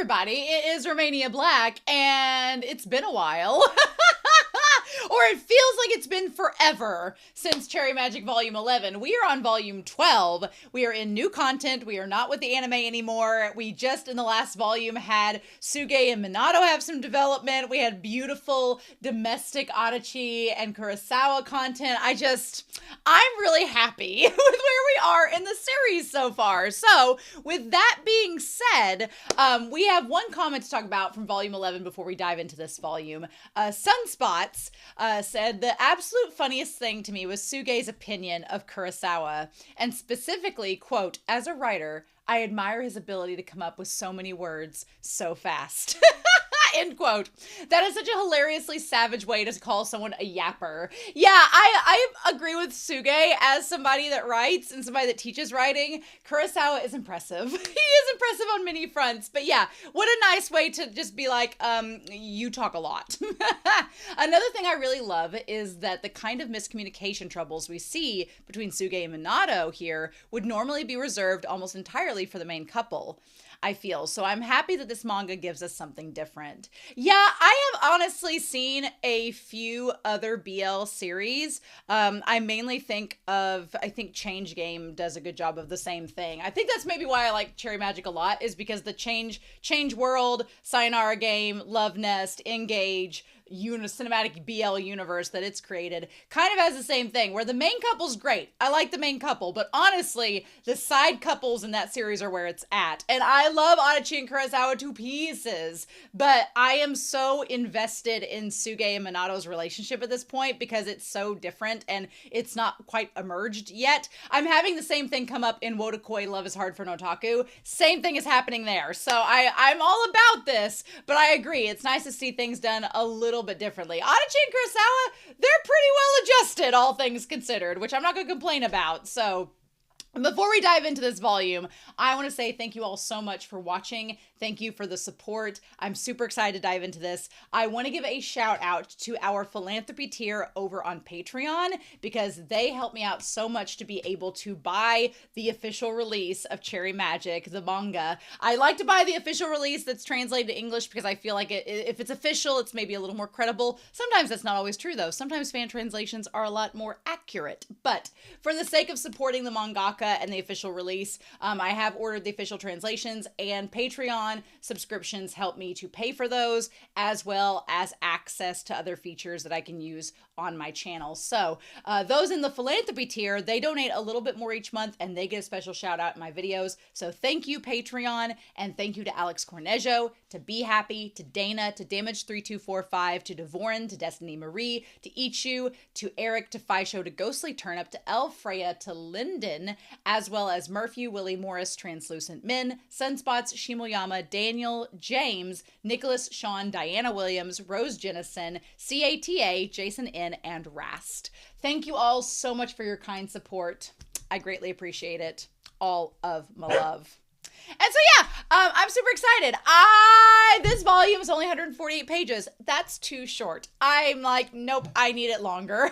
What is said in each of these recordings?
everybody, it is Romania Black, and it's been a while. Or it feels like it's been forever since Cherry Magic Volume 11. We are on Volume 12. We are in new content. We are not with the anime anymore. We just, in the last volume, had Tsuge and Minato have some development. We had beautiful domestic Adachi and Kurosawa content. I'm really happy with where we are in the series so far. So, with that being said, we have one comment to talk about from Volume 11 before we dive into this volume. Sunspots said the absolute funniest thing to me was Suge's opinion of Kurosawa, and specifically, quote, as a writer, I admire his ability to come up with so many words so fast. End quote. That is such a hilariously savage way to call someone a yapper. Yeah, I agree with Tsuge as somebody that writes and somebody that teaches writing. Kurosawa is impressive. He is impressive on many fronts. But yeah, what a nice way to just be like, you talk a lot. Another thing I really love is that the kind of miscommunication troubles we see between Tsuge and Minato here would normally be reserved almost entirely for the main couple, I feel. So I'm happy that this manga gives us something different. Yeah, I have honestly seen a few other BL series. I mainly think Change Game does a good job of the same thing. I think that's maybe why I like Cherry Magic a lot, is because the Change World, Sayonara Game, Love Nest, Engage, cinematic BL universe that it's created kind of has the same thing, where the main couple's great. I like the main couple, but honestly, the side couples in that series are where it's at. And I love Adachi and Kurosawa to pieces, but I am so invested in Tsuge and Minato's relationship at this point because it's so different and it's not quite emerged yet. I'm having the same thing come up in Wotakoi Love is Hard for an Otaku. Same thing is happening there. So I'm all about this, but I agree. It's nice to see things done a little bit differently. Adachi and Kurosawa, they're pretty well adjusted, all things considered, which I'm not going to complain about. So before we dive into this volume, I want to say thank you all so much for watching. Thank you for the support. I'm super excited to dive into this. I want to give a shout out to our philanthropy tier over on Patreon because they help me out so much to be able to buy the official release of Cherry Magic, the manga. I like to buy the official release that's translated to English because I feel like if it's official, it's maybe a little more credible. Sometimes that's not always true though. Sometimes fan translations are a lot more accurate. But for the sake of supporting the mangaka and the official release, I have ordered the official translations, and Patreon subscriptions help me to pay for those, as well as access to other features that I can use on my channel. So those in the philanthropy tier, they donate a little bit more each month and they get a special shout out in my videos. So thank you, Patreon, and thank you to Alex Cornejo, to Be Happy, to Dana, to Damage3245, to Devorin, to Destiny Marie, to Ichu, to Eric, to Fisho, to Ghostly Turnip, to El Freya, to Linden, as well as Murphy, Willie Morris, Translucent Min, Sunspots, Shimoyama, Daniel, James, Nicholas, Sean, Diana Williams, Rose Jennison, CATA, Jason N, and Rast. Thank you all so much for your kind support. I greatly appreciate it. All of my love. And so yeah, I'm super excited. This volume is only 148 pages. That's too short. I'm like, nope, I need it longer.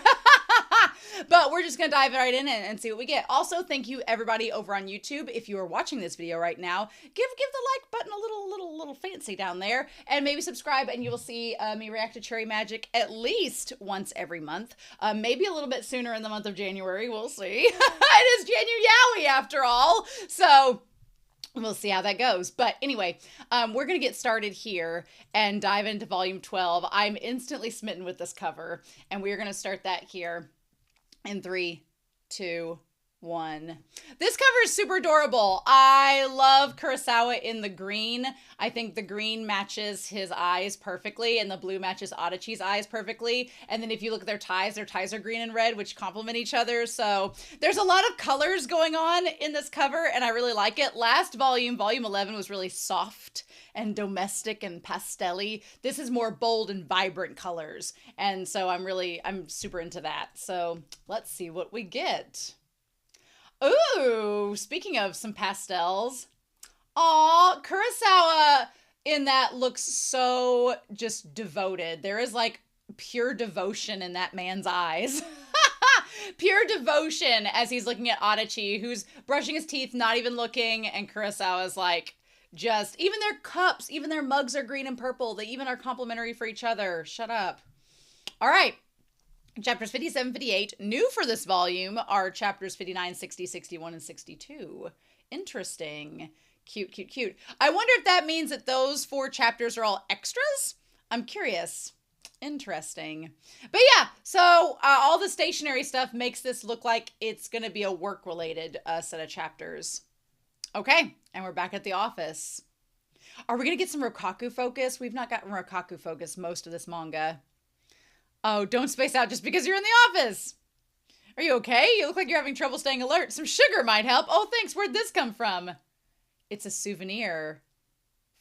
But we're just gonna dive right in and see what we get. Also, thank you everybody over on YouTube. If you are watching this video right now, give the like button a little fancy down there, and maybe subscribe, and you will see me react to Cherry Magic at least once every month. Maybe a little bit sooner in the month of January. We'll see. It is January after all, so we'll see how that goes. But anyway, we're going to get started here and dive into volume 12. I'm instantly smitten with this cover, and we're going to start that here in 3, 2, 1. This cover is super adorable. I love Kurosawa in the green. I think the green matches his eyes perfectly, and the blue matches Adachi's eyes perfectly. And then if you look at their ties are green and red, which complement each other. So there's a lot of colors going on in this cover, and I really like it. Last volume, volume 11, was really soft and domestic and pastel-y. This is more bold and vibrant colors. And so I'm super into that. So let's see what we get. Ooh, speaking of some pastels. Aw, Kurosawa in that looks so just devoted. There is like pure devotion in that man's eyes. Pure devotion as he's looking at Adachi, who's brushing his teeth, not even looking, and Kurosawa's like just, even their cups, even their mugs are green and purple. They even are complimentary for each other. Shut up. All right. Chapters 57, 58. New for this volume are chapters 59, 60, 61, and 62. Interesting. Cute, cute, cute. I wonder if that means that those 4 chapters are all extras? I'm curious. Interesting. But yeah, so all the stationery stuff makes this look like it's going to be a work-related set of chapters. Okay, and we're back at the office. Are we going to get some Rokaku focus? We've not gotten Rokaku focus most of this manga. Oh, don't space out just because you're in the office. Are you okay? You look like you're having trouble staying alert. Some sugar might help. Oh, thanks. Where'd this come from? It's a souvenir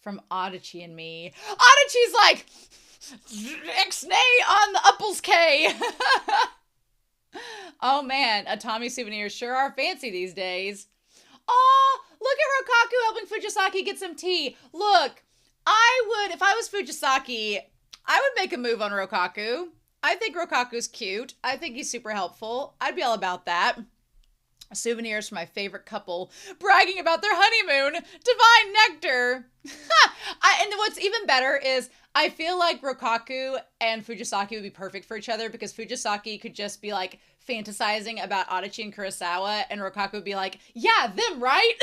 from Adachi and me. Adachi's like, X-nay on the Upples K. Oh, man. Atami souvenirs sure are fancy these days. Oh, look at Rokaku helping Fujisaki get some tea. Look, if I was Fujisaki, I would make a move on Rokaku. I think Rokaku's cute. I think he's super helpful. I'd be all about that. Souvenirs from my favorite couple bragging about their honeymoon. Divine nectar. And what's even better is I feel like Rokaku and Fujisaki would be perfect for each other because Fujisaki could just be like fantasizing about Adachi and Kurosawa and Rokaku would be like, yeah, them, right?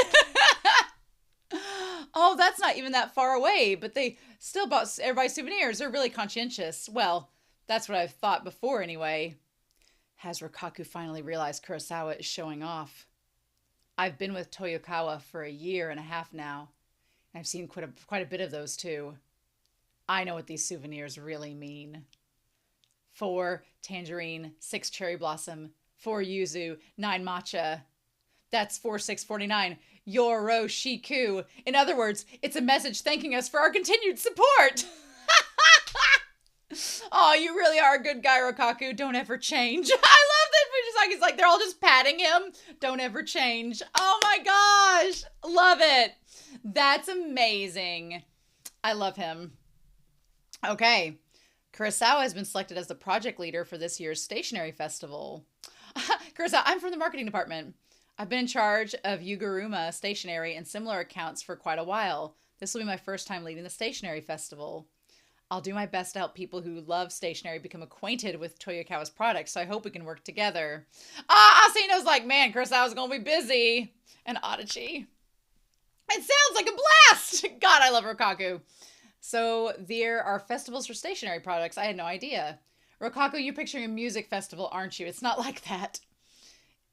Oh, that's not even that far away, but they still bought everybody souvenirs. They're really conscientious. Well, that's what I've thought before anyway. Has Rokaku finally realized Kurosawa is showing off? I've been with Toyokawa for 1.5 years now. And I've seen quite a bit of those too. I know what these souvenirs really mean. 4 tangerine, 6 cherry blossom, 4 yuzu, 9 matcha. That's 4, 6, 49. Yoro shiku. In other words, it's a message thanking us for our continued support. Oh, you really are a good guy, Rokaku. Don't ever change. I love that Fujisaki's like, they're all just patting him. Don't ever change. Oh my gosh. Love it. That's amazing. I love him. Okay. Kurosawa has been selected as the project leader for this year's stationery festival. Kurosawa, I'm from the marketing department. I've been in charge of Yuguruma stationery and similar accounts for quite a while. This will be my first time leading the stationery festival. I'll do my best to help people who love stationery become acquainted with Toyokawa's products, so I hope we can work together. Asino's like, man, Kurosawa's gonna be busy. And Adachi. It sounds like a blast! God, I love Rokaku. So there are festivals for stationery products. I had no idea. Rokaku, you're picturing a music festival, aren't you? It's not like that.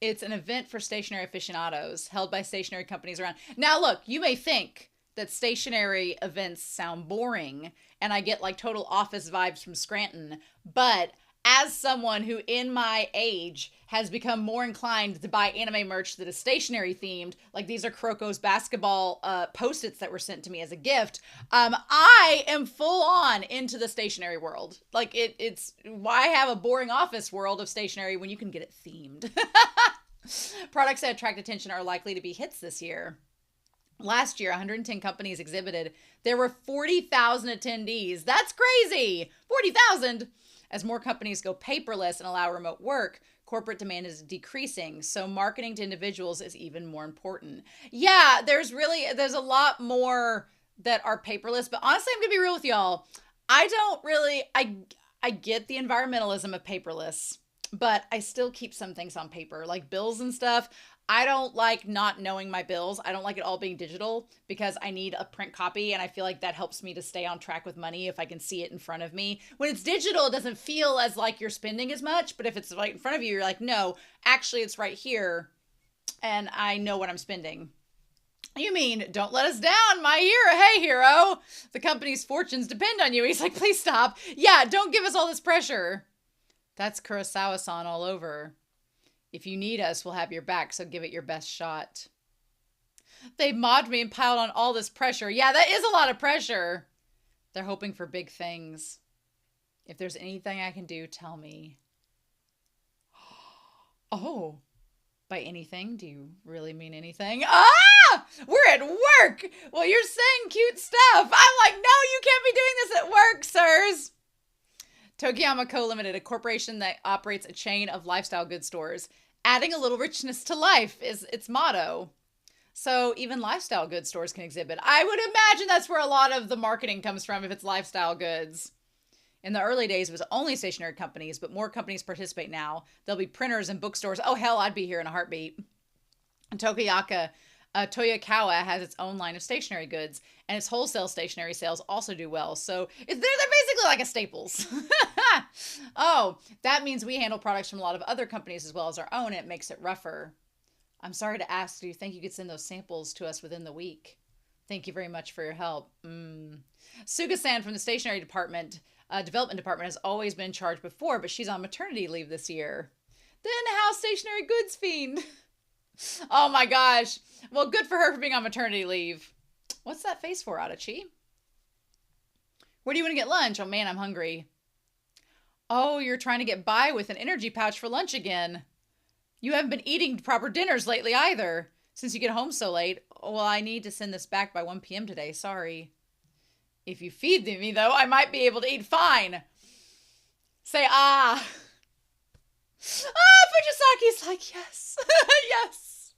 It's an event for stationery aficionados held by stationery companies around. Now look, you may think that stationery events sound boring and I get like total office vibes from Scranton, but as someone who in my age has become more inclined to buy anime merch that is stationery themed, like these are Kuroko's basketball post-its that were sent to me as a gift, I am full on into the stationery world. Like it's why have a boring office world of stationery when you can get it themed? Products that attract attention are likely to be hits this year. Last year, 110 companies exhibited. There were 40,000 attendees. That's crazy! 40,000! As more companies go paperless and allow remote work, corporate demand is decreasing, so marketing to individuals is even more important. Yeah, there's a lot more that are paperless, but honestly, I'm gonna be real with y'all. I get the environmentalism of paperless, but I still keep some things on paper, like bills and stuff. I don't like not knowing my bills. I don't like it all being digital because I need a print copy and I feel like that helps me to stay on track with money if I can see it in front of me. When it's digital, it doesn't feel as like you're spending as much, but if it's right in front of you, you're like, no, actually it's right here and I know what I'm spending. You mean, don't let us down, my hero. Hey, hero. The company's fortunes depend on you. He's like, please stop. Yeah, don't give us all this pressure. That's Kurosawa-san all over. If you need us, we'll have your back, so give it your best shot. They mobbed me and piled on all this pressure. Yeah, that is a lot of pressure. They're hoping for big things. If there's anything I can do, tell me. Oh, by anything, do you really mean anything? Ah! We're at work! Well, you're saying cute stuff. I'm like, no, you can't be doing this at work, sirs. Tokiyama Co. Limited, a corporation that operates a chain of lifestyle goods stores. Adding a little richness to life is its motto. So even lifestyle goods stores can exhibit. I would imagine that's where a lot of the marketing comes from if it's lifestyle goods. In the early days, it was only stationery companies, but more companies participate now. There'll be printers and bookstores. Oh, hell, I'd be here in a heartbeat. And Toyokawa has its own line of stationery goods, and its wholesale stationery sales also do well. So they're basically like a Staples. Oh, that means we handle products from a lot of other companies as well as our own, and it makes it rougher. I'm sorry to ask, do you think you could send those samples to us within the week? Thank you very much for your help. Suga-san from the stationery development department has always been in charge before, but she's on maternity leave this year. The in-house stationery goods fiend. Oh my gosh. Well, good for her for being on maternity leave. What's that face for, Adachi? Where do you want to get lunch? Oh man, I'm hungry. Oh, you're trying to get by with an energy pouch for lunch again. You haven't been eating proper dinners lately either, since you get home so late. Well, I need to send this back by 1 p.m. today. Sorry. If you feed me, though, I might be able to eat fine. Say, ah. Fujisaki's like, yes. Yes.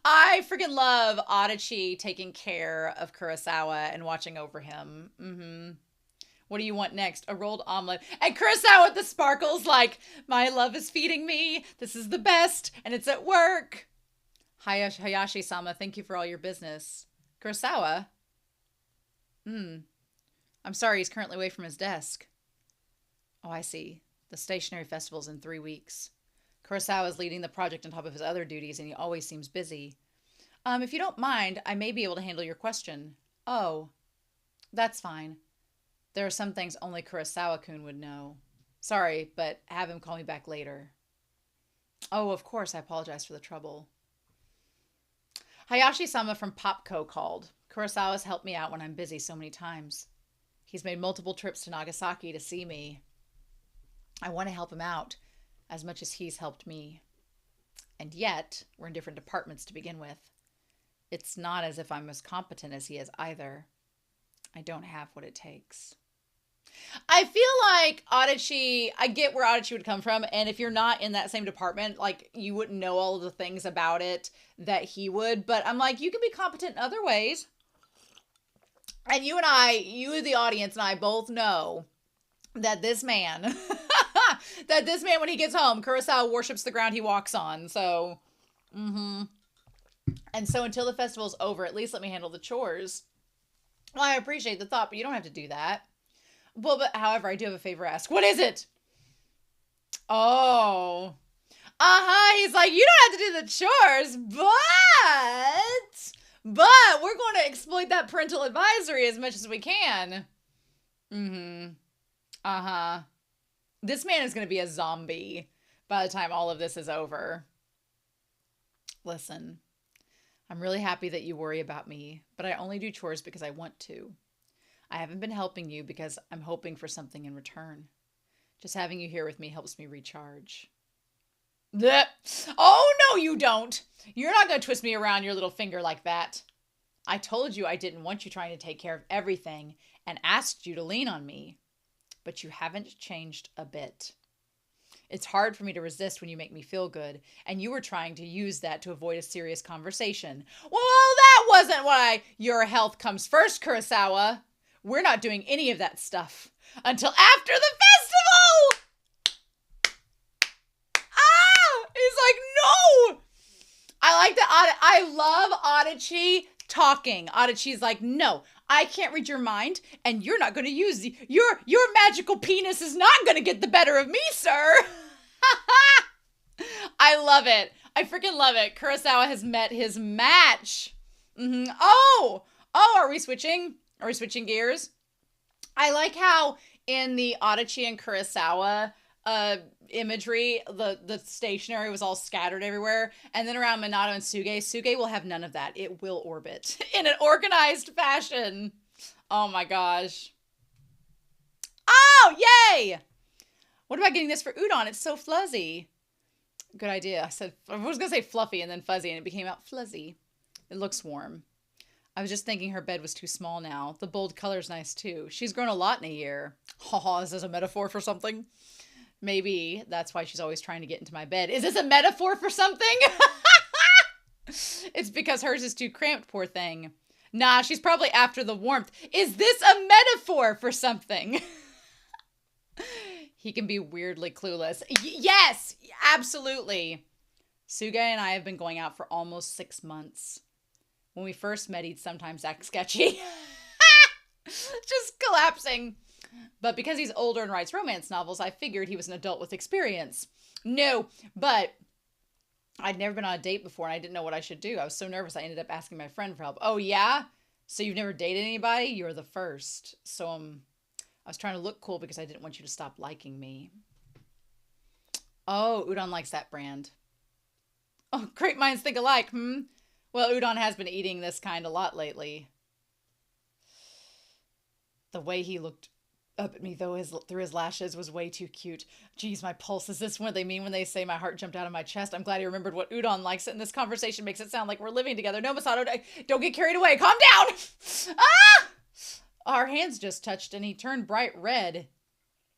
I freaking love Adachi taking care of Kurosawa and watching over him. What do you want next? A rolled omelet. And Kurosawa with the sparkles like, my love is feeding me. This is the best. And it's at work. Hayashi-sama, thank you for all your business. Kurosawa? I'm sorry, he's currently away from his desk. Oh, I see. The stationery festival's in 3 weeks. Kurosawa is leading the project on top of his other duties, and he always seems busy. If you don't mind, I may be able to handle your question. Oh, that's fine. There are some things only Kurosawa-kun would know. Sorry, but have him call me back later. Oh, of course, I apologize for the trouble. Hayashi-sama from Popco called. Kurosawa's helped me out when I'm busy so many times. He's made multiple trips to Nagasaki to see me. I want to help him out as much as he's helped me. And yet, we're in different departments to begin with. It's not as if I'm as competent as he is either. I don't have what it takes. I feel like Adachi, I get where Adachi would come from, and if you're not in that same department, like, you wouldn't know all of the things about it that he would, but I'm like, you can be competent in other ways. And you, the audience, and I both know that this man, when he gets home, Kurosawa worships the ground he walks on, so, And so until the festival's over, at least let me handle the chores. Well, I appreciate the thought, but you don't have to do that. Well, but however, I do have a favor to ask. What is it? Oh. He's like, you don't have to do the chores, but we're going to exploit that parental advisory as much as we can. This man is going to be a zombie by the time all of this is over. Listen, I'm really happy that you worry about me, but I only do chores because I want to. I haven't been helping you because I'm hoping for something in return. Just having you here with me helps me recharge. Blech. Oh, no, you don't. You're not going to twist me around your little finger like that. I told you I didn't want you trying to take care of everything and asked you to lean on me. But you haven't changed a bit. It's hard for me to resist when you make me feel good, and you were trying to use that to avoid a serious conversation. Well, that wasn't why your health comes first, Kurosawa. We're not doing any of that stuff until after the festival! He's like, no! I like that. I love Adachi talking. Adachi's like, no, I can't read your mind, and you're not going to use your magical penis is not going to get the better of me, sir. I love it. I freaking love it. Kurosawa has met his match. Oh, are we switching? Are we switching gears? I like how in the Adachi and Kurosawa imagery, the stationery was all scattered everywhere. And then around Minato and Tsuge will have none of that. It will orbit in an organized fashion. Oh my gosh. Oh, yay! What about getting this for udon? It's so fuzzy. Good idea. I was going to say fluffy and then fuzzy, and it became out fuzzy. It looks warm. I was just thinking her bed was too small now. The bold color's nice too. She's grown a lot in a year. Is this a metaphor for something? Maybe that's why she's always trying to get into my bed. Is this a metaphor for something? It's because hers is too cramped, poor thing. Nah, she's probably after the warmth. Is this a metaphor for something? He can be weirdly clueless. Yes, absolutely. Tsuge and I have been going out for almost 6 months. When we first met, he'd sometimes act sketchy. Just collapsing. But because he's older and writes romance novels, I figured he was an adult with experience. No, but I'd never been on a date before and I didn't know what I should do. I was so nervous I ended up asking my friend for help. Oh, yeah? So you've never dated anybody? You're the first. So I was trying to look cool because I didn't want you to stop liking me. Oh, Udon likes that brand. Oh, great minds think alike, Well, Udon has been eating this kind a lot lately. The way he looked up at me, though, through his lashes was way too cute. Geez, my pulse. Is this what they mean when they say my heart jumped out of my chest? I'm glad he remembered what Udon likes, and this conversation makes it sound like we're living together. No, Masato, don't get carried away. Calm down! Ah! Our hands just touched, and he turned bright red.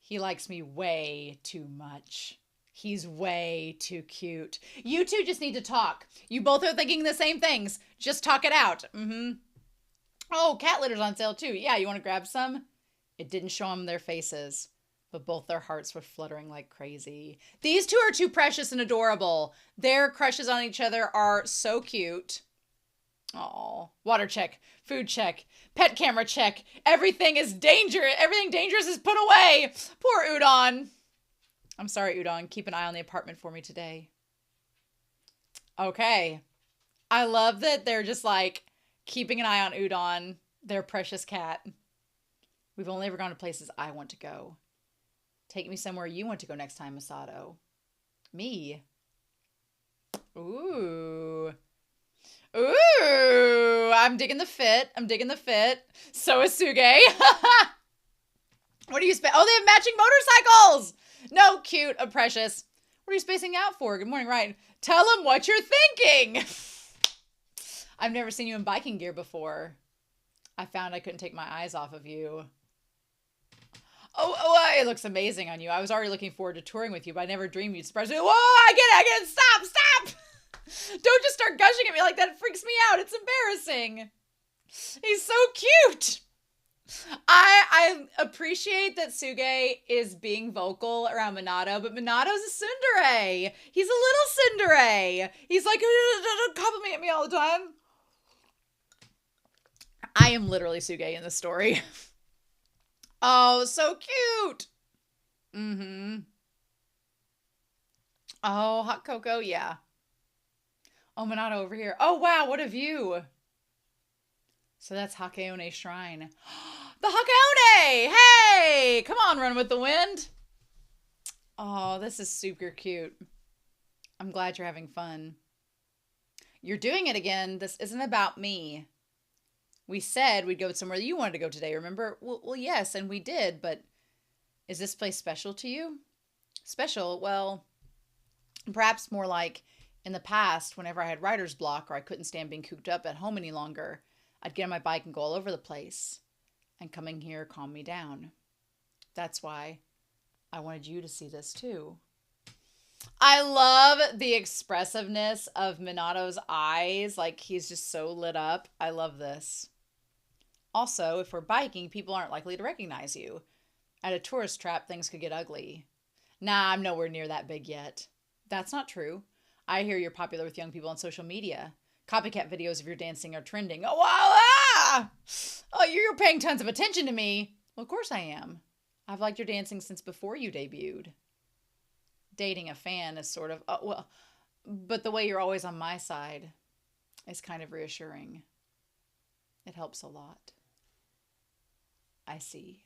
He likes me way too much. He's way too cute. You two just need to talk. You both are thinking the same things. Just talk it out. Oh, cat litter's on sale too. Yeah, you want to grab some? It didn't show them their faces, but both their hearts were fluttering like crazy. These two are too precious and adorable. Their crushes on each other are so cute. Oh, water check, food check, pet camera check. Everything is dangerous. Everything dangerous is put away. Poor Udon. I'm sorry, Udon. Keep an eye on the apartment for me today. Okay. I love that they're just like keeping an eye on Udon, their precious cat. We've only ever gone to places I want to go. Take me somewhere you want to go next time, Masato. Me? Ooh. Ooh. I'm digging the fit. I'm digging the fit. So is Tsuge. What are you Oh, they have matching motorcycles. No, cute, precious. What are you spacing out for? Good morning, Ryan. Tell him what you're thinking. I've never seen you in biking gear before. I found I couldn't take my eyes off of you. Oh, it looks amazing on you. I was already looking forward to touring with you, but I never dreamed you'd surprise me. Whoa, I get it. Stop. Don't just start gushing at me like that. It freaks me out. It's embarrassing. He's so cute. I appreciate that Tsuge is being vocal around Minato, but Minato's a tsundere. He's a little tsundere. He's like, compliment me all the time. I am literally Tsuge in this story. Oh, so cute. Oh, hot cocoa, yeah. Oh, Minato over here. Oh, wow, what a view. So that's Hakeone Shrine. The Hakeone! Hey! Come on, run with the wind. Oh, this is super cute. I'm glad you're having fun. You're doing it again. This isn't about me. We said we'd go somewhere that you wanted to go today, remember? Well, yes, and we did, but is this place special to you? Special? Well, perhaps more like in the past, whenever I had writer's block or I couldn't stand being cooped up at home any longer, I'd get on my bike and go all over the place. And coming here calmed me down. That's why I wanted you to see this too. I love the expressiveness of Minato's eyes. Like, he's just so lit up. I love this. Also, if we're biking, people aren't likely to recognize you. At a tourist trap, things could get ugly. Nah, I'm nowhere near that big yet. That's not true. I hear you're popular with young people on social media. Copycat videos of your dancing are trending. Oh, wow! Ah! Oh, you're paying tons of attention to me. Well, of course I am. I've liked your dancing since before you debuted. Dating a fan is sort of, but the way you're always on my side is kind of reassuring. It helps a lot. I see.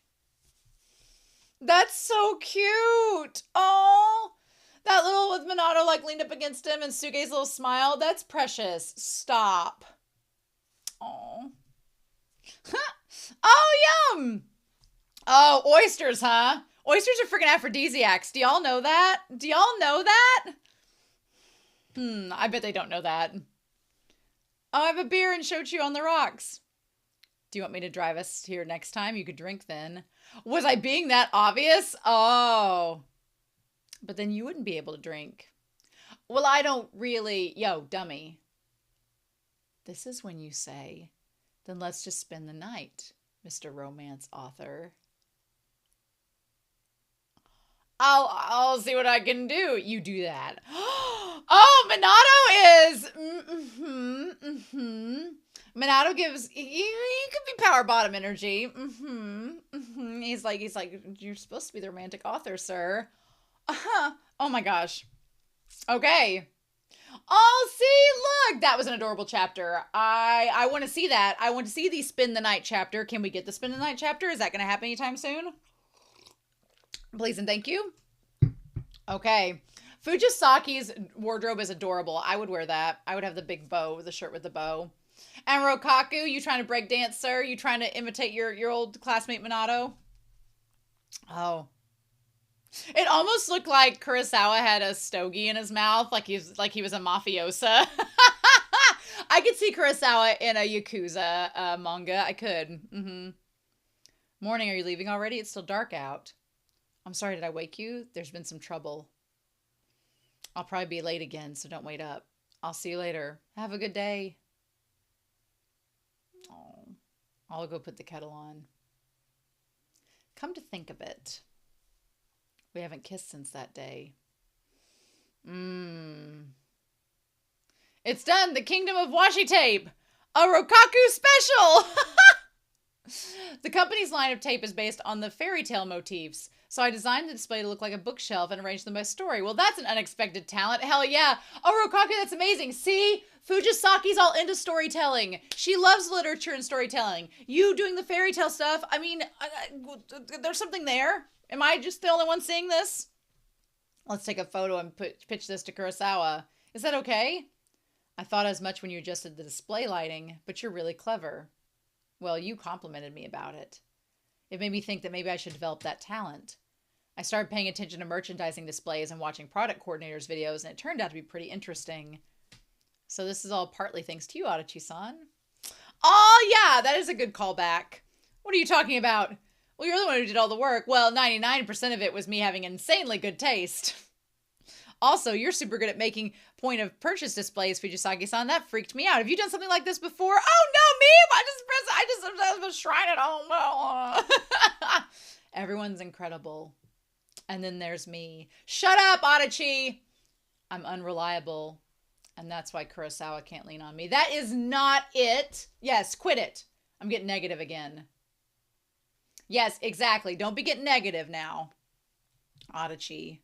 That's so cute. Oh, that little with Minato like leaned up against him and Suge's little smile. That's precious. Stop. Oh. Oh, yum. Oh, oysters, huh? Oysters are freaking aphrodisiacs. Do y'all know that? Do y'all know that? I bet they don't know that. Oh, I have a beer and shochu on the rocks. Do you want me to drive us here next time? You could drink then. Was I being that obvious? Oh. But then you wouldn't be able to drink. Well, I don't really... Yo, dummy. This is when you say, then let's just spend the night, Mr. Romance Author. I'll see what I can do. You do that. Oh, Minato is. Minato gives. He could be power bottom energy. He's like, you're supposed to be the romantic author, sir. Oh my gosh. Okay. Oh, see, look, that was an adorable chapter. I want to see that. I want to see the spend the night chapter. Can we get the spend the night chapter? Is that going to happen anytime soon? Please and thank you. Okay. Fujisaki's wardrobe is adorable. I would wear that. I would have the big bow, the shirt with the bow. And Rokaku, you trying to break dance, sir? You trying to imitate your old classmate Minato? Oh. It almost looked like Kurosawa had a stogie in his mouth, like he was a mafiosa. I could see Kurosawa in a Yakuza manga. I could. Morning, are you leaving already? It's still dark out. I'm sorry, did I wake you? There's been some trouble. I'll probably be late again, so don't wait up. I'll see you later. Have a good day. Oh, I'll go put the kettle on. Come to think of it, we haven't kissed since that day. It's done! The Kingdom of Washi Tape! A Rokaku special! The company's line of tape is based on the fairy tale motifs, so I designed the display to look like a bookshelf and arranged them by story. Well, that's an unexpected talent. Hell yeah. Oh, Rokaku, that's amazing. See? Fujisaki's all into storytelling. She loves literature and storytelling. You doing the fairy tale stuff, I mean, there's something there. Am I just the only one seeing this? Let's take a photo and pitch this to Kurosawa. Is that okay? I thought as much when you adjusted the display lighting, but you're really clever. Well, you complimented me about it. It made me think that maybe I should develop that talent. I started paying attention to merchandising displays and watching product coordinators' videos, and it turned out to be pretty interesting. So this is all partly thanks to you, Adachi-san. Oh, yeah, that is a good callback. What are you talking about? Well, you're the one who did all the work. Well, 99% of it was me having insanely good taste. Also, you're super good at making point of purchase displays, Fujisaki-san. That freaked me out. Have you done something like this before? Oh, no, me! I just shrine at home. Everyone's incredible. And then there's me. Shut up, Adachi! I'm unreliable. And that's why Kurosawa can't lean on me. That is not it. Yes, quit it. I'm getting negative again. Yes, exactly. Don't be getting negative now. Adachi.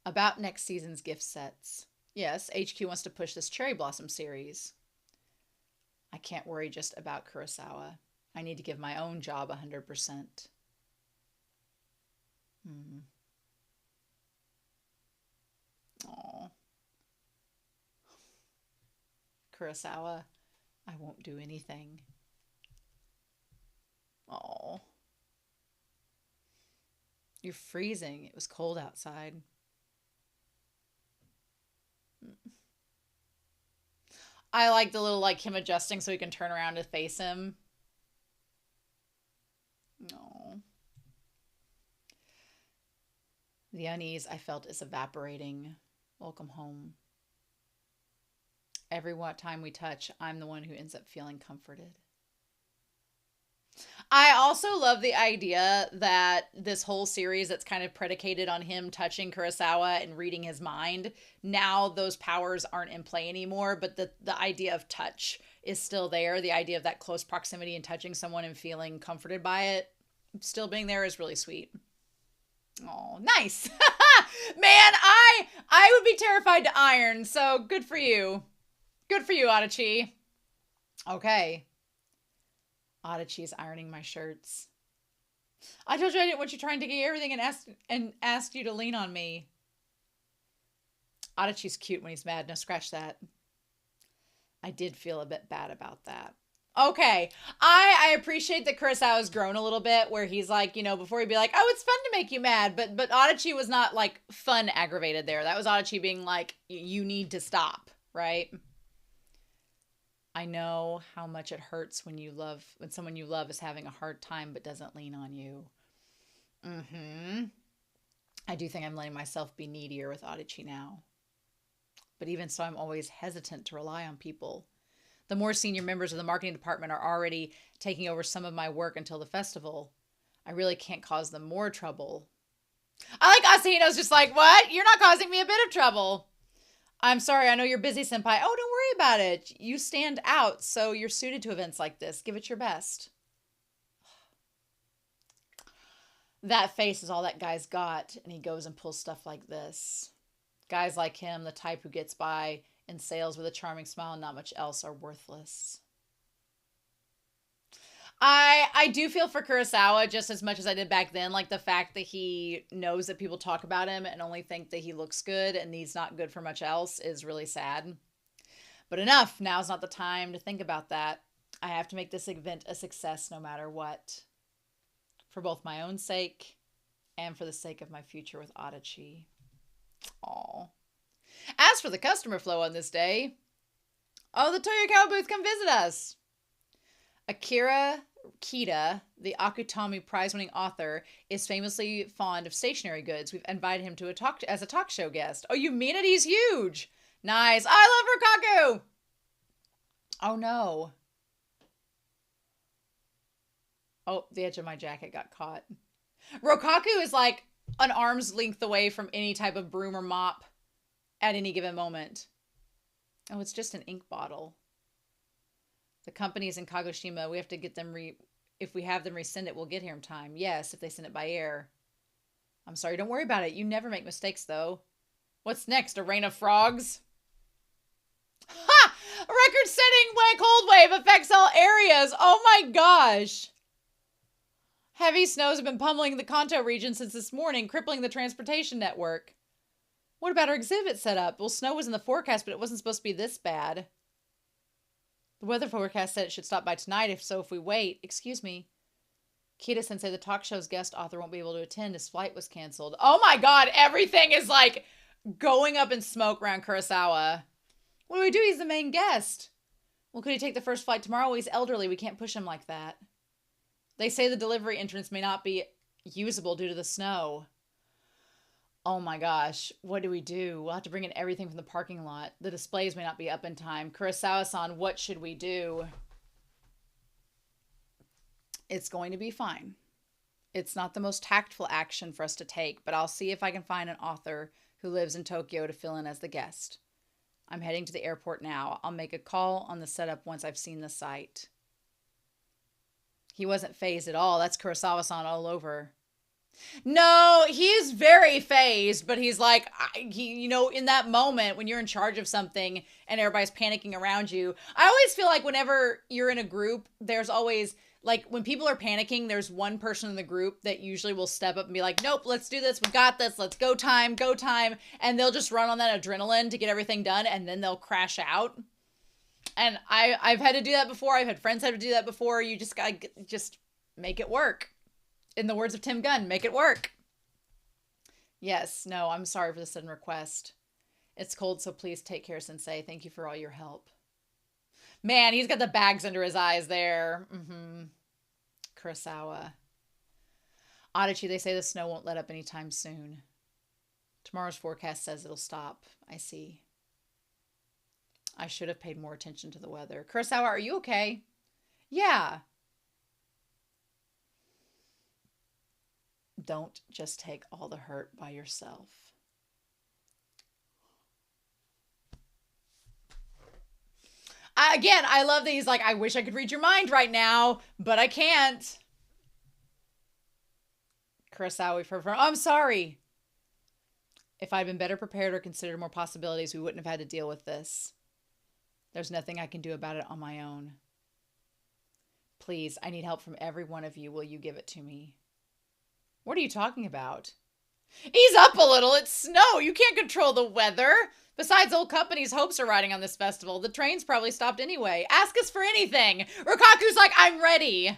About next season's gift sets. Yes, HQ wants to push this Cherry Blossom series. I can't worry just about Kurosawa. I need to give my own job 100%. Oh. Kurosawa, I won't do anything. Oh. You're freezing. It was cold outside. I like the little, like, him adjusting so he can turn around to face him. No. The unease I felt is evaporating. Welcome home. Every time we touch, I'm the one who ends up feeling comforted. I also love the idea that this whole series that's kind of predicated on him touching Kurosawa and reading his mind, now those powers aren't in play anymore, but the idea of touch is still there. The idea of that close proximity and touching someone and feeling comforted by it still being there is really sweet. Oh, nice. Man, I would be terrified to iron, so good for you. Good for you, Adachi. Okay. Adachi's ironing my shirts. I told you I didn't want you trying to get everything and asked you to lean on me. Adachi's cute when he's mad. Now scratch that. I did feel a bit bad about that. Okay. I appreciate that Kurosawa's grown a little bit where he's like, you know, before he'd be like, oh, it's fun to make you mad. But Adachi was not like fun aggravated there. That was Adachi being like, you need to stop, right? I know how much it hurts when someone you love is having a hard time but doesn't lean on you. I do think I'm letting myself be needier with Adachi now. But even so, I'm always hesitant to rely on people. The more senior members of the marketing department are already taking over some of my work until the festival. I really can't cause them more trouble. I like Asahino's just like, what? You're not causing me a bit of trouble. I'm sorry, I know you're busy, senpai. Oh, don't worry about it. You stand out, so you're suited to events like this. Give it your best. That face is all that guy's got, and he goes and pulls stuff like this. Guys like him, the type who gets by in sales with a charming smile and not much else, are worthless. I do feel for Kurosawa just as much as I did back then. Like, the fact that he knows that people talk about him and only think that he looks good and he's not good for much else is really sad. But enough. Now's not the time to think about that. I have to make this event a success no matter what. For both my own sake and for the sake of my future with Adachi. Aww. As for the customer flow on this day, oh, the Toyokawa booth, come visit us. Akira Kita, the Akutami prize-winning author, is famously fond of stationery goods. We've invited him to as a talk show guest. Oh, you mean it? He's huge. Nice. I love Rokaku. Oh, no. Oh, the edge of my jacket got caught. Rokaku is like an arm's length away from any type of broom or mop at any given moment. Oh, it's just an ink bottle. The company's in Kagoshima. We have to get them if we have them resend it, we'll get here in time. Yes, if they send it by air. I'm sorry, don't worry about it. You never make mistakes, though. What's next? A rain of frogs? Ha! A record-setting cold wave affects all areas. Oh my gosh. Heavy snows have been pummeling the Kanto region since this morning, crippling the transportation network. What about our exhibit setup? Well, snow was in the forecast, but it wasn't supposed to be this bad. The weather forecast said it should stop by tonight. If we wait. Excuse me. Kita-sensei, the talk show's guest author, won't be able to attend. His flight was canceled. Oh my god, everything is like going up in smoke around Kurosawa. What do we do? He's the main guest. Well, could he take the first flight tomorrow? Well, he's elderly. We can't push him like that. They say the delivery entrance may not be usable due to the snow. Oh my gosh, what do we do? We'll have to bring in everything from the parking lot. The displays may not be up in time. Kurosawa-san, what should we do? It's going to be fine. It's not the most tactful action for us to take, but I'll see if I can find an author who lives in Tokyo to fill in as the guest. I'm heading to the airport now. I'll make a call on the setup once I've seen the site. He wasn't phased at all. That's Kurosawa-san all over. No, he's very phased, but he's like, in that moment when you're in charge of something and everybody's panicking around you, I always feel like whenever you're in a group, there's always, like, when people are panicking, there's one person in the group that usually will step up and be like, nope, let's do this. We got this. Let's go time. And they'll just run on that adrenaline to get everything done, and then they'll crash out. And I've had to do that before. I've had friends have to do that before. You just gotta just make it work. In the words of Tim Gunn, make it work. Yes, no, I'm sorry for the sudden request. It's cold, so please take care, Sensei. Thank you for all your help. Man, he's got the bags under his eyes there. Kurosawa. Adachi, they say the snow won't let up anytime soon. Tomorrow's forecast says it'll stop. I see. I should have paid more attention to the weather. Kurosawa, are you okay? Yeah. Don't just take all the hurt by yourself. I love that he's like, I wish I could read your mind right now, but I can't. Kurosawa, we've heard from. Oh, I'm sorry. If I'd been better prepared or considered more possibilities, we wouldn't have had to deal with this. There's nothing I can do about it on my own. Please, I need help from every one of you. Will you give it to me? What are you talking about? Ease up a little. It's snow. You can't control the weather. Besides, old company's hopes are riding on this festival. The train's probably stopped anyway. Ask us for anything. Rokaku's like, I'm ready.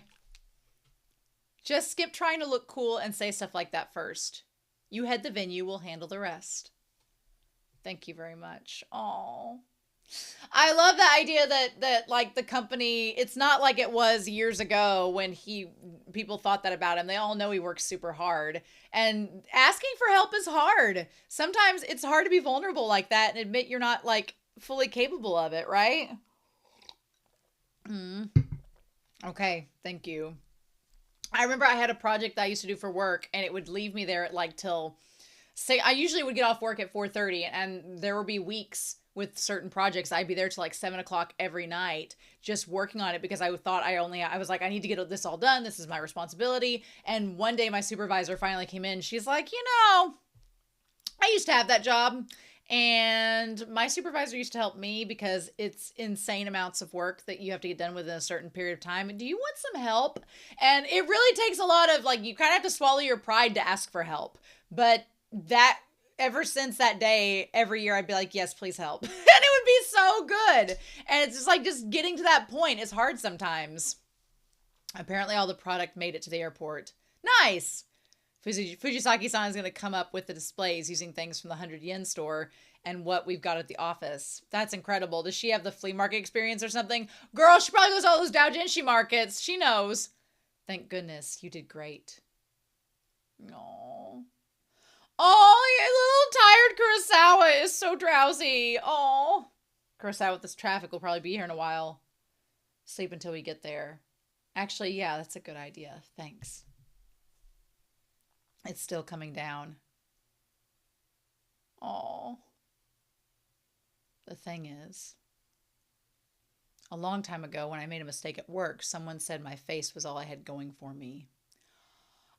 Just skip trying to look cool and say stuff like that first. You head the venue. We'll handle the rest. Thank you very much. Aww. I love the idea that like the company, it's not like it was years ago when people thought that about him. They all know he works super hard, and asking for help is hard. Sometimes it's hard to be vulnerable like that and admit you're not like fully capable of it, right? Mm. Okay, thank you. I remember I had a project that I used to do for work, and it would leave me there at like till say I usually would get off work at 4:30, and there would be weeks with certain projects I'd be there till like 7 o'clock every night just working on it because I thought I was like, I need to get this all done. This is my responsibility. And one day my supervisor finally came in. She's like, I used to have that job. And my supervisor used to help me because it's insane amounts of work that you have to get done within a certain period of time. Do you want some help? And it really takes a lot of like, you kind of have to swallow your pride to ask for help. But that, ever since that day, every year I'd be like, yes, please help. And it would be so good. And it's just like, just getting to that point is hard sometimes. Apparently all the product made it to the airport. Nice. Fujisaki-san is going to come up with the displays using things from the 100 yen store and what we've got at the office. That's incredible. Does she have the flea market experience or something? Girl, she probably goes to all those doujinshi markets. She knows. Thank goodness. You did great. Aww. Oh, little tired Kurosawa is so drowsy. Oh. Kurosawa with this traffic will probably be here in a while. Sleep until we get there. Actually, yeah, that's a good idea. Thanks. It's still coming down. Oh. The thing is, a long time ago when I made a mistake at work, someone said my face was all I had going for me.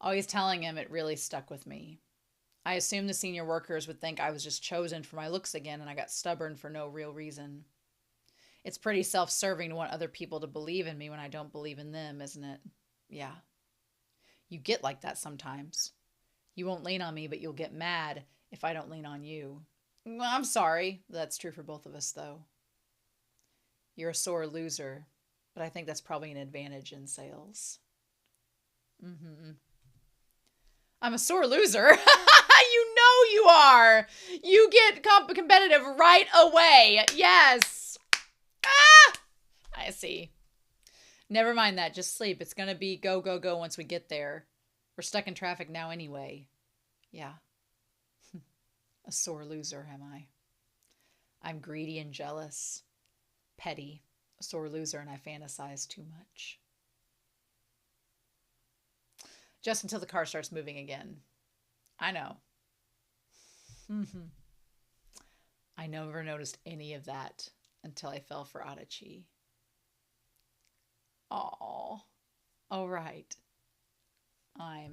Always telling him, it really stuck with me. I assumed the senior workers would think I was just chosen for my looks again, and I got stubborn for no real reason. It's pretty self-serving to want other people to believe in me when I don't believe in them, isn't it? Yeah. You get like that sometimes. You won't lean on me, but you'll get mad if I don't lean on you. Well, I'm sorry. That's true for both of us, though. You're a sore loser, but I think that's probably an advantage in sales. Mm-hmm. I'm a sore loser. You know you are. You get competitive right away. Yes. Ah! I see. Never mind that. Just sleep. It's going to be go, go, go once we get there. We're stuck in traffic now anyway. Yeah. A sore loser, am I? I'm greedy and jealous. Petty. A sore loser, and I fantasize too much. Just until the car starts moving again. I know. I never noticed any of that until I fell for Adachi. Aww. All right. I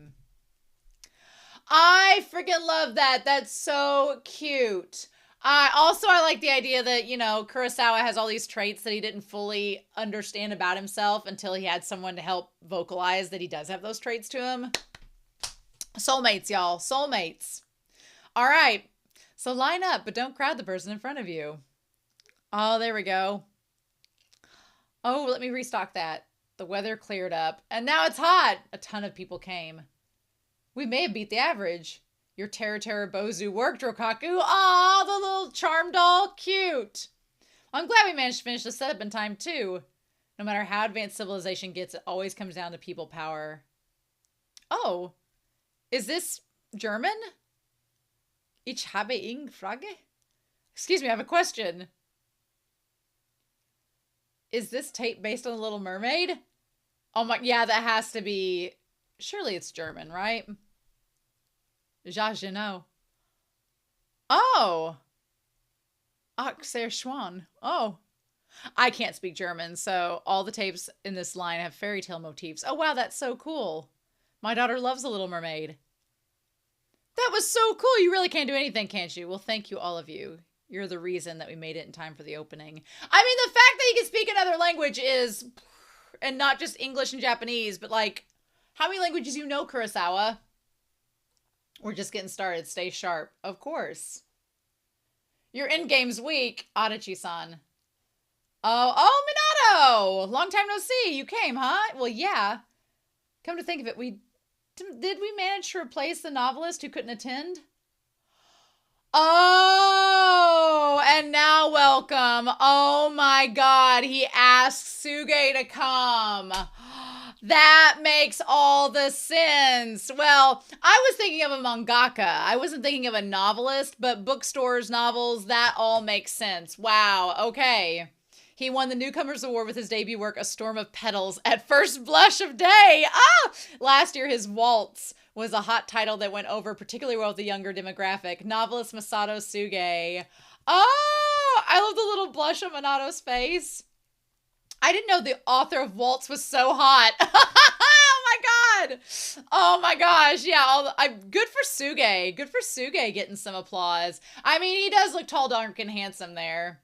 freaking love that. That's so cute. I like the idea that, Kurosawa has all these traits that he didn't fully understand about himself until he had someone to help vocalize that he does have those traits to him. Soulmates, y'all. Soulmates. All right. So line up, but don't crowd the person in front of you. Oh, there we go. Oh, let me restock that. The weather cleared up, and now it's hot. A ton of people came. We may have beat the average. Your Terra Bozu worked, Rokaku. Aw, the little charm doll. Cute. I'm glad we managed to finish the setup in time, too. No matter how advanced civilization gets, it always comes down to people power. Oh, is this German? Ich habe eine Frage? Excuse me, I have a question. Is this tape based on The Little Mermaid? Oh my, yeah, that has to be. Surely it's German, right? Ja, je know. Oh. Ach, sehr schön. Oh. I can't speak German, so all the tapes in this line have fairy tale motifs. Oh, wow, that's so cool. My daughter loves The Little Mermaid. That was so cool. You really can't do anything, can't you? Well, thank you, all of you. You're the reason that we made it in time for the opening. I mean, the fact that you can speak another language is, and not just English and Japanese, but like, how many languages you know, Kurosawa? We're just getting started. Stay sharp. Of course. Your endgame's weak, Adachi-san. Oh, Minato! Long time no see. You came, huh? Well, yeah. Come to think of it, did we manage to replace the novelist who couldn't attend? Oh, and now welcome. Oh my god, he asked Tsuge to come. That makes all the sense. Well, I was thinking of a mangaka. I wasn't thinking of a novelist, but bookstores, novels, that all makes sense. Wow, okay. He won the Newcomers Award with his debut work, A Storm of Petals, at first blush of day. Ah! Last year, his Waltz was a hot title that went over particularly well with the younger demographic. Novelist Masato Tsuge. Oh, I love the little blush on Minato's face. I didn't know the author of Waltz was so hot. Oh my god. Oh my gosh. Yeah, good for Tsuge. Good for Tsuge getting some applause. I mean, he does look tall, dark, and handsome there.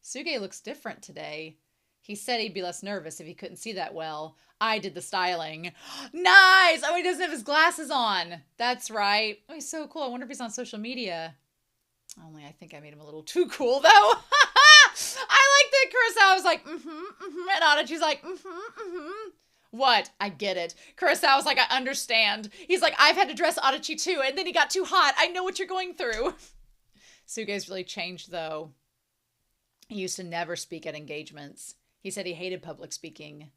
Tsuge looks different today. He said he'd be less nervous if he couldn't see that well. I did the styling. Nice! Oh, he doesn't have his glasses on. That's right. Oh, he's so cool. I wonder if he's on social media. Only I think I made him a little too cool, though. I like that Kurosawa was like, and Adachi's like, What? I get it. Kurosawa's like, I understand. He's like, I've had to dress Adachi too, and then he got too hot. I know what you're going through. Tsuge's really changed, though. He used to never speak at engagements. He said he hated public speaking.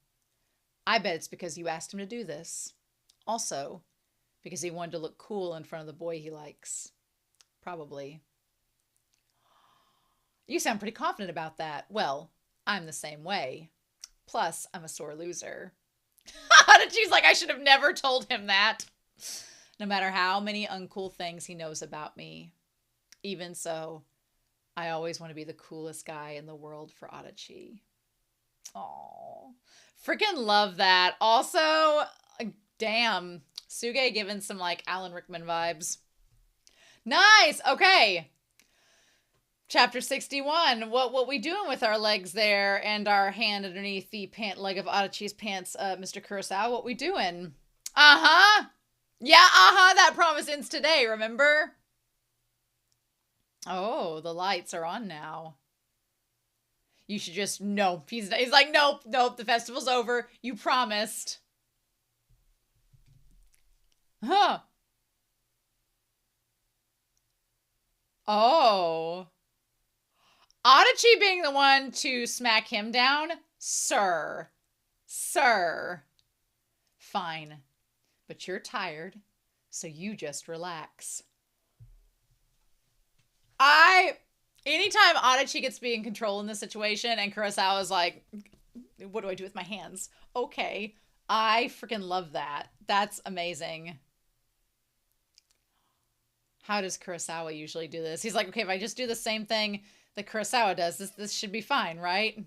I bet it's because you asked him to do this. Also, because he wanted to look cool in front of the boy he likes. Probably. You sound pretty confident about that. Well, I'm the same way. Plus, I'm a sore loser. She's like, I should have never told him that. No matter how many uncool things he knows about me. Even so, I always want to be the coolest guy in the world for Adachi. Aww. Freaking love that. Also, damn. Tsuge giving some like Alan Rickman vibes. Nice. Okay. Chapter 61. What we doing with our legs there and our hand underneath the pant leg of Adachi's pants, Mr. Kurosawa? What we doing? Uh-huh. Yeah, uh-huh. That promise ends today, remember? Oh, the lights are on now. You should just, no. He's like, nope, the festival's over. You promised. Huh. Oh. Adachi being the one to smack him down? Sir. Fine. But you're tired, so you just relax. Anytime Adachi gets to be in control in this situation and Kurosawa's like, what do I do with my hands? Okay. I freaking love that. That's amazing. How does Kurosawa usually do this? He's like, okay, if I just do the same thing that Kurosawa does, this should be fine, right?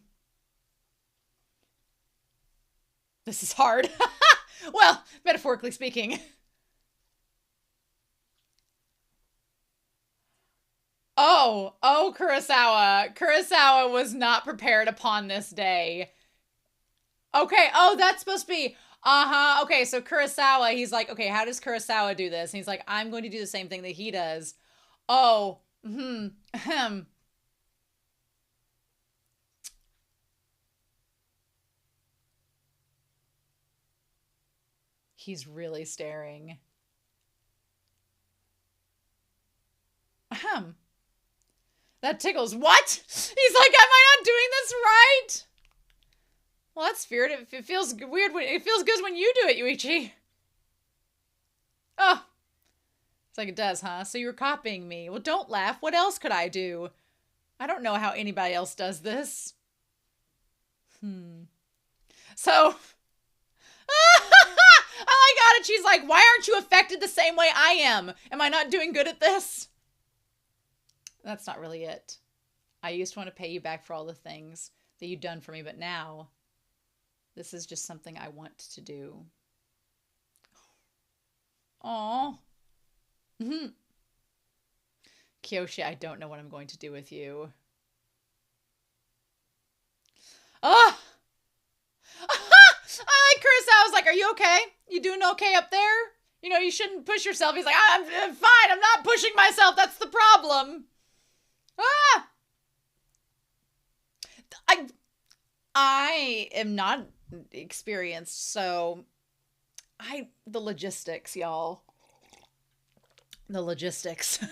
This is hard. Well, metaphorically speaking. Oh, Kurosawa. Kurosawa was not prepared upon this day. Okay, oh, that's supposed to be, okay, so Kurosawa, he's like, okay, how does Kurosawa do this? And he's like, I'm going to do the same thing that he does. Oh, He's really staring. That tickles. What? He's like, am I not doing this right? Well, that's weird. It feels weird. It feels good when you do it, Yuichi. Oh. It's like it does, huh? So you were copying me. Well, don't laugh. What else could I do? I don't know how anybody else does this. So... I like it. She's like, why aren't you affected the same way I am? Am I not doing good at this? That's not really it. I used to want to pay you back for all the things that you've done for me, but now this is just something I want to do. Aww. Kyoshi, I don't know what I'm going to do with you. Oh! I like Kurosawa's like, are you okay? You doing okay up there? You know, you shouldn't push yourself. He's like, I'm fine. I'm not pushing myself. That's the problem. Ah! I am not experienced, so the logistics, y'all. The logistics.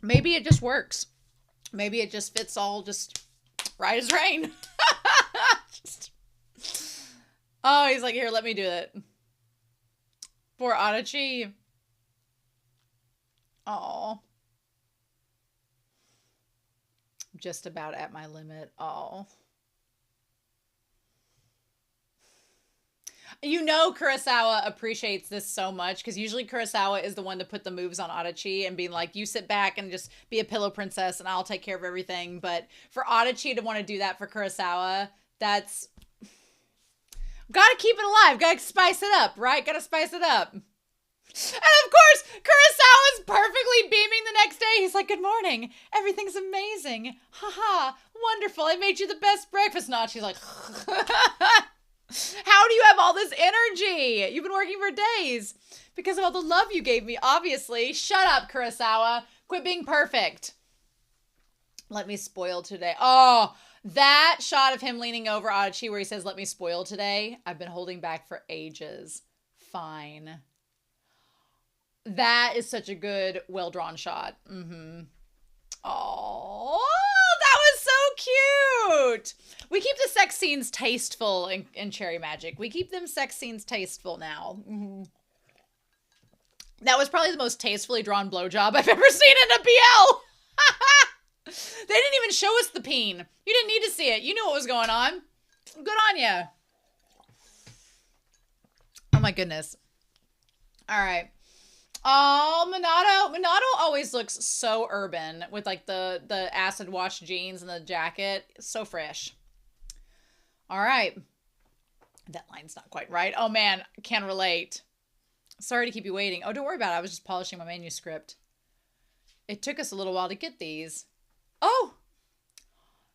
Maybe it just works. Maybe it just fits all just right as rain. Oh, he's like, here, let me do it. Poor Adachi. Oh. just about at my limit. Oh. You know Kurosawa appreciates this so much because usually Kurosawa is the one to put the moves on Adachi and being like, you sit back and just be a pillow princess and I'll take care of everything. But for Adachi to want to do that for Kurosawa, that's... Gotta keep it alive. Gotta spice it up, right? Gotta spice it up. And of course, Kurosawa's perfectly beaming the next day. He's like, good morning. Everything's amazing. Haha. Wonderful. I made you the best breakfast. Not. She's like, how do you have all this energy? You've been working for days. Because of all the love you gave me, obviously. Shut up, Kurosawa. Quit being perfect. Let me spoil today. Oh, that shot of him leaning over Adachi where he says, let me spoil today. I've been holding back for ages. Fine. That is such a good, well-drawn shot. Mm-hmm. Oh, that was so cute. We keep the sex scenes tasteful in Cherry Magic. We keep them sex scenes tasteful now. Mm-hmm. That was probably the most tastefully drawn blowjob I've ever seen in a BL. They didn't even show us the peen. You didn't need to see it. You knew what was going on. Good on ya. Oh my goodness. All right. Oh, Minato always looks so urban with like the acid wash jeans and the jacket. So fresh. All right. That line's not quite right. Oh man, can't relate. Sorry to keep you waiting. Oh, don't worry about it. I was just polishing my manuscript. It took us a little while to get these. Oh!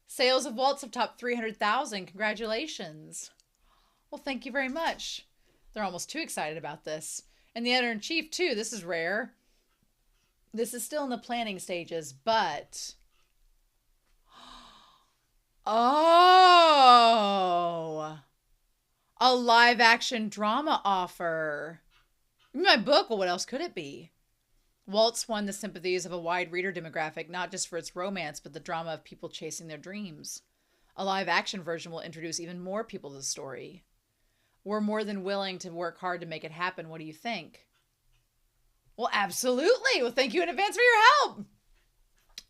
Sales of Waltz have topped 300,000. Congratulations. Well, thank you very much. They're almost too excited about this. And the editor-in-chief, too. This is rare. This is still in the planning stages, but... Oh! A live-action drama offer. My book? Well, what else could it be? Waltz won the sympathies of a wide reader demographic, not just for its romance, but the drama of people chasing their dreams. A live-action version will introduce even more people to the story. We're more than willing to work hard to make it happen. What do you think? Well, absolutely. Well, thank you in advance for your help.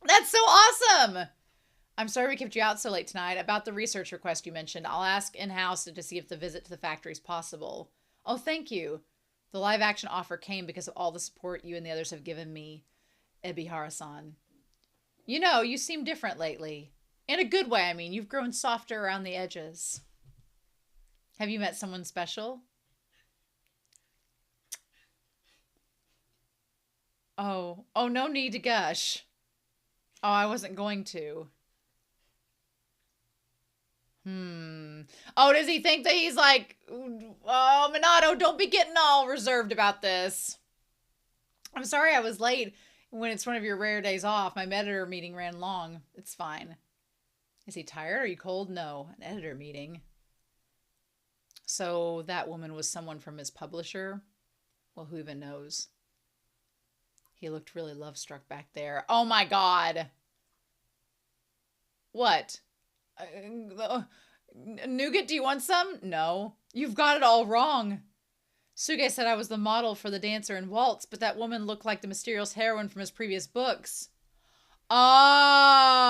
That's so awesome. I'm sorry we kept you out so late tonight. About the research request you mentioned, I'll ask in-house to see if the visit to the factory is possible. Oh, thank you. The live-action offer came because of all the support you and the others have given me, Ebihara-san. You know, you seem different lately. In a good way, I mean. You've grown softer around the edges. Have you met someone special? Oh, no need to gush. Oh, I wasn't going to. Oh, does he think that he's like, oh, Minato, don't be getting all reserved about this. I'm sorry I was late when it's one of your rare days off. My editor meeting ran long. It's fine. Is he tired? Are you cold? No, an editor meeting. So that woman was someone from his publisher? Well, who even knows? He looked really love-struck back there. Oh my God. What? Nougat, do you want some? No. You've got it all wrong. Tsuge said I was the model for the dancer in Waltz, but that woman looked like the mysterious heroine from his previous books. Oh.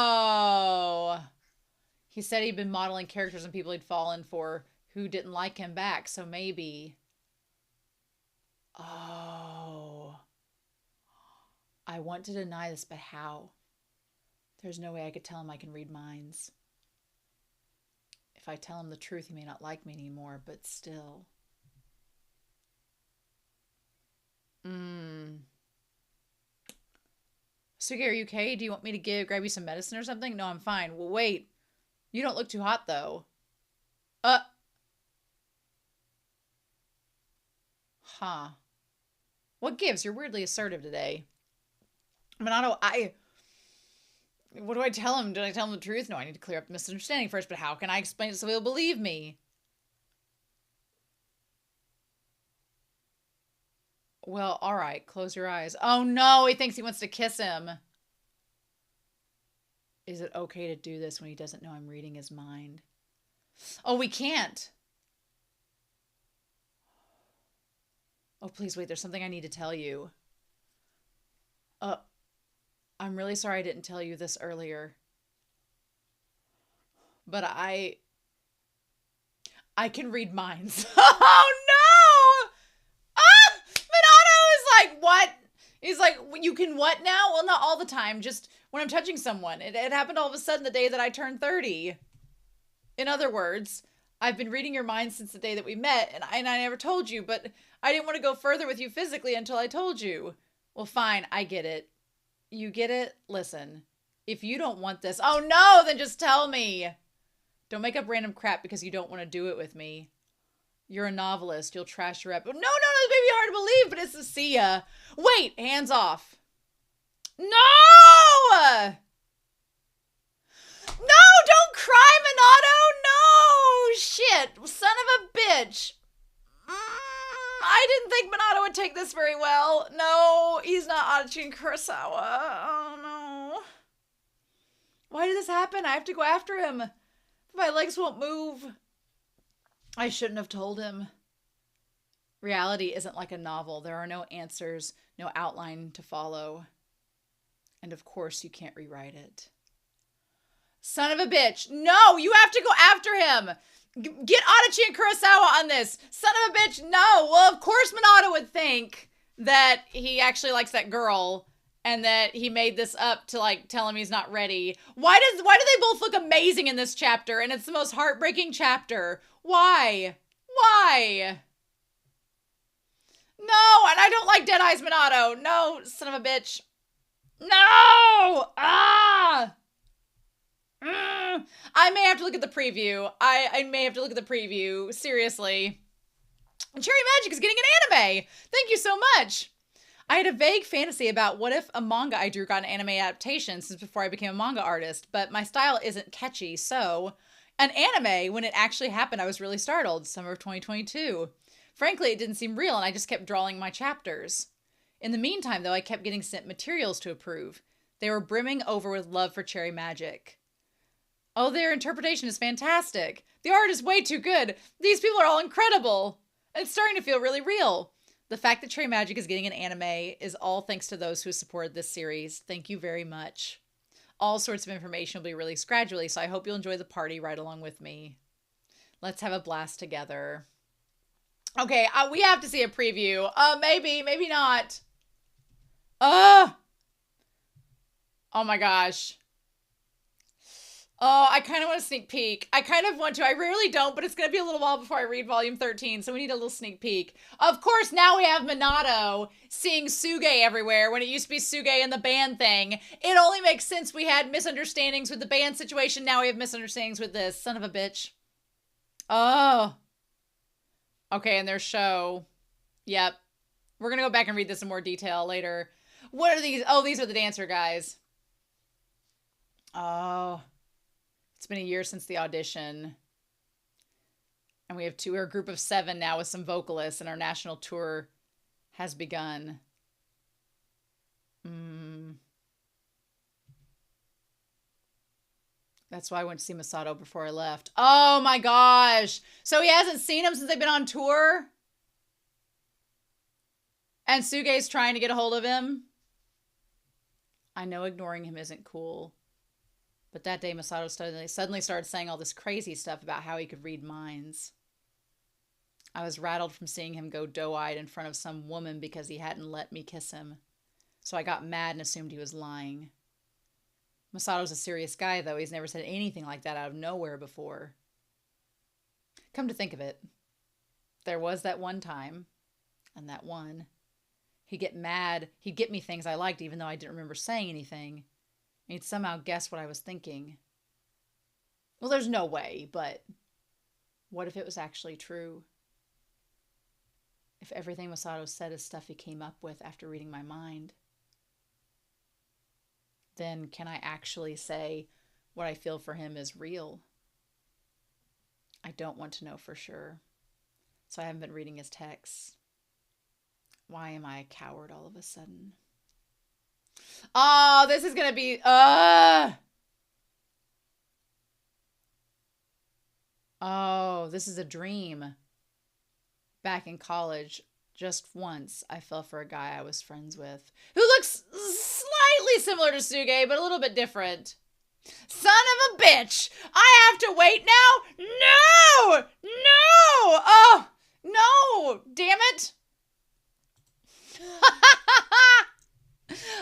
He said he'd been modeling characters and people he'd fallen for who didn't like him back, so maybe... Oh. I want to deny this, but how? There's no way I could tell him I can read minds. If I tell him the truth, he may not like me anymore, but still. Sugi, are you okay? Do you want me to grab you some medicine or something? No, I'm fine. Well, wait. You don't look too hot, though. Huh. What gives? You're weirdly assertive today. Minato, what do I tell him? Did I tell him the truth? No, I need to clear up the misunderstanding first, but how can I explain it so he'll believe me? Well, all right. Close your eyes. Oh, no. He thinks he wants to kiss him. Is it okay to do this when he doesn't know I'm reading his mind? Oh, we can't. Oh, please wait. There's something I need to tell you. I'm really sorry I didn't tell you this earlier. but I can read minds. Oh no! Ah! Minato is like, what? He's like, you can what now? Well, not all the time, just when I'm touching someone. It happened all of a sudden the day that I turned 30. In other words, I've been reading your mind since the day that we met, and I never told you, but I didn't want to go further with you physically until I told you. Well, fine, I get it. You get it? Listen, if you don't want this, oh no, then just tell me. Don't make up random crap because you don't want to do it with me. You're a novelist. You'll trash your rep. No, this may be hard to believe, but it's a see ya. Wait, hands off. No! No, don't cry, Minato! No! Shit, son of a bitch. I didn't think Minato would take this very well. No, he's not Adachi and Kurosawa. Oh, no. Why did this happen? I have to go after him. My legs won't move. I shouldn't have told him. Reality isn't like a novel. There are no answers, no outline to follow. And of course, you can't rewrite it. Son of a bitch. No, you have to go after him. Get Adachi and Kurosawa on this. Son of a bitch, no. Well, of course Minato would think that he actually likes that girl and that he made this up to, like, tell him he's not ready. Why do they both look amazing in this chapter? And it's the most heartbreaking chapter. Why? Why? No, and I don't like Dead Eyes Minato. No, son of a bitch. No! Ah! I may have to look at the preview. I may have to look at the preview. Seriously. And Cherry Magic is getting an anime. Thank you so much. I had a vague fantasy about what if a manga I drew got an anime adaptation since before I became a manga artist, but my style isn't catchy, so an anime, when it actually happened, I was really startled. Summer of 2022. Frankly, it didn't seem real, and I just kept drawing my chapters. In the meantime, though, I kept getting sent materials to approve. They were brimming over with love for Cherry Magic. Oh, their interpretation is fantastic. The art is way too good. These people are all incredible. It's starting to feel really real. The fact that Cherry Magic is getting an anime is all thanks to those who supported this series. Thank you very much. All sorts of information will be released gradually, so I hope you'll enjoy the party right along with me. Let's have a blast together. Okay, we have to see a preview. Maybe, maybe not. Oh my gosh. Oh, I kind of want a sneak peek. I kind of want to. I rarely don't, but it's going to be a little while before I read volume 13, so we need a little sneak peek. Of course, now we have Minato seeing Tsuge everywhere when it used to be Tsuge and the band thing. It only makes sense we had misunderstandings with the band situation. Now we have misunderstandings with this. Son of a bitch. Oh. Okay, and their show. Yep. We're going to go back and read this in more detail later. What are these? Oh, these are the dancer guys. Oh. It's been a year since the audition. And we have we're a group of 7 now with some vocalists, and our national tour has begun. That's why I went to see Masato before I left. Oh my gosh. So he hasn't seen him since they've been on tour? And Tsuge's trying to get a hold of him? I know ignoring him isn't cool. But that day, Masato suddenly started saying all this crazy stuff about how he could read minds. I was rattled from seeing him go doe-eyed in front of some woman because he hadn't let me kiss him. So I got mad and assumed he was lying. Masato's a serious guy, though. He's never said anything like that out of nowhere before. Come to think of it, there was that one time, and that one. He'd get mad. He'd get me things I liked even though I didn't remember saying anything. He'd somehow guess what I was thinking. Well, there's no way, but what if it was actually true? If everything Masato said is stuff he came up with after reading my mind? Then can I actually say what I feel for him is real? I don't want to know for sure, so I haven't been reading his texts. Why am I a coward all of a sudden? Oh, this is gonna be, Oh, this is a dream. Back in college, just once, I fell for a guy I was friends with, who looks slightly similar to Tsuge, but a little bit different. Son of a bitch! I have to wait now? No! No! Oh, no! Damn it!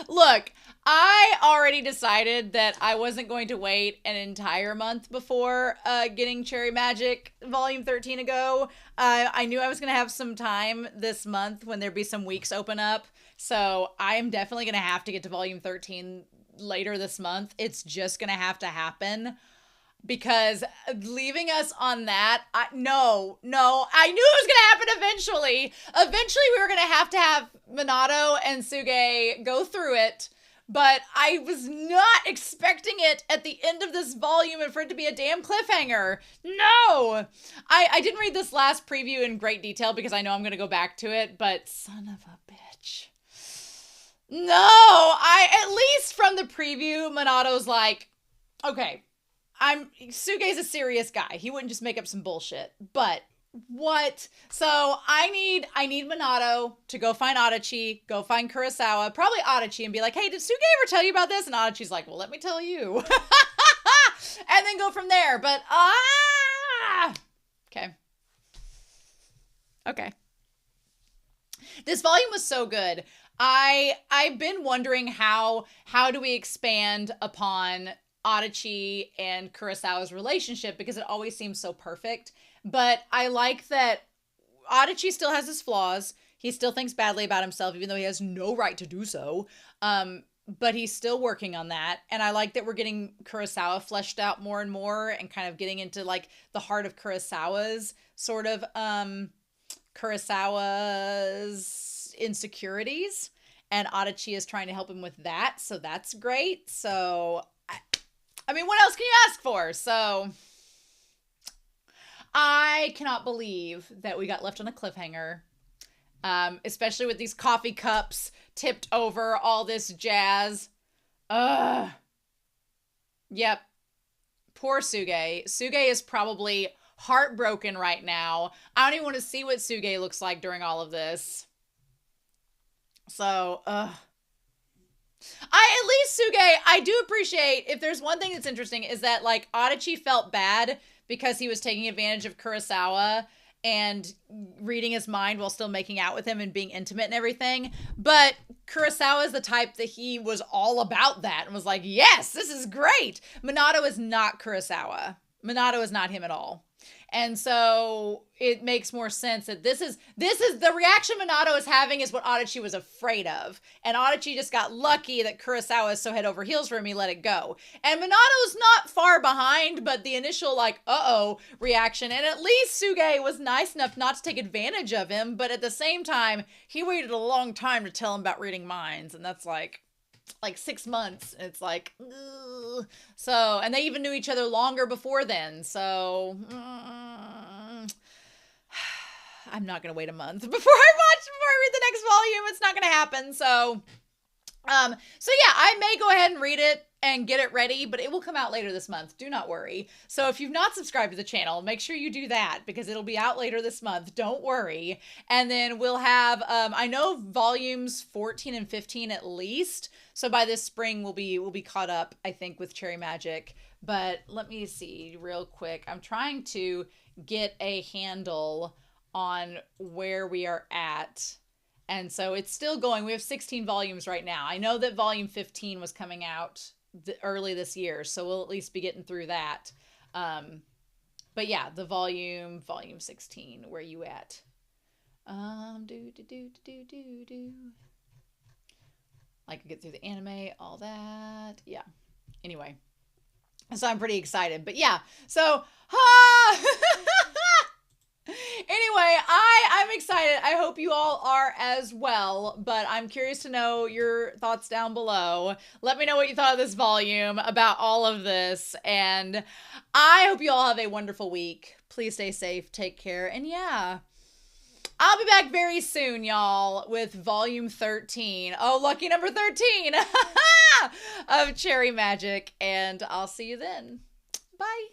Look, I already decided that I wasn't going to wait an entire month before getting Cherry Magic Volume 13 to go. I knew I was going to have some time this month when there'd be some weeks open up. So I am definitely going to have to get to Volume 13 later this month. It's just going to have to happen. Because leaving us on that, no, I knew it was going to happen eventually. Eventually, we were going to have Minato and Tsuge go through it. But I was not expecting it at the end of this volume and for it to be a damn cliffhanger. No! I didn't read this last preview in great detail because I know I'm going to go back to it, but son of a bitch. No! At least from the preview, Minato's like, okay, Suge's a serious guy. He wouldn't just make up some bullshit. But what? So I need Minato to go find Adachi, go find Kurosawa, probably Adachi, and be like, hey, did Tsuge ever tell you about this? And Adachi's like, well, let me tell you. And then go from there. But Okay. This volume was so good. I've been wondering how do we expand upon Adachi and Kurosawa's relationship, because it always seems so perfect. But I like that Adachi still has his flaws. He still thinks badly about himself, even though he has no right to do so. But he's still working on that. And I like that we're getting Kurosawa fleshed out more and more and kind of getting into like the heart of Kurosawa's sort of Kurosawa's insecurities. And Adachi is trying to help him with that. So that's great. So I mean, what else can you ask for? So I cannot believe that we got left on a cliffhanger, especially with these coffee cups tipped over, all this jazz. Yep. Poor Tsuge. Tsuge is probably heartbroken right now. I don't even want to see what Tsuge looks like during all of this. So, at least Tsuge, I do appreciate, if there's one thing that's interesting, is that, like, Adachi felt bad because he was taking advantage of Kurosawa and reading his mind while still making out with him and being intimate and everything. But Kurosawa is the type that he was all about that and was like, yes, this is great. Minato is not Kurosawa. Minato is not him at all. And so it makes more sense that this is the reaction Minato is having is what Adachi was afraid of. And Adachi just got lucky that Kurosawa is so head over heels for him, he let it go. And Minato's not far behind, but the initial like, uh-oh reaction. And at least Tsuge was nice enough not to take advantage of him. But at the same time, he waited a long time to tell him about reading minds. And that's like 6 months. It's like, ugh. So, and they even knew each other longer before then. So, I'm not going to wait a month before I read the next volume. It's not going to happen. So yeah, I may go ahead and read it and get it ready, but it will come out later this month. Do not worry. So if you've not subscribed to the channel, make sure you do that because it'll be out later this month. Don't worry. And then we'll have, I know volumes 14 and 15 at least. So by this spring, we'll be caught up, I think, with Cherry Magic. But let me see real quick. I'm trying to get a handle on where we are at. And so it's still going. We have 16 volumes right now. I know that volume 15 was coming out early this year, so we'll at least be getting through that. But yeah, the volume 16. Where you at? Like get through the anime, all that. Yeah. Anyway, so I'm pretty excited. But yeah, so anyway, I'm excited. I hope you all are as well, but I'm curious to know your thoughts down below. Let me know what you thought of this volume, about all of this, and I hope you all have a wonderful week. Please stay safe, take care, and yeah, I'll be back very soon, y'all, with volume 13. Oh, lucky number 13 of Cherry Magic, and I'll see you then. Bye.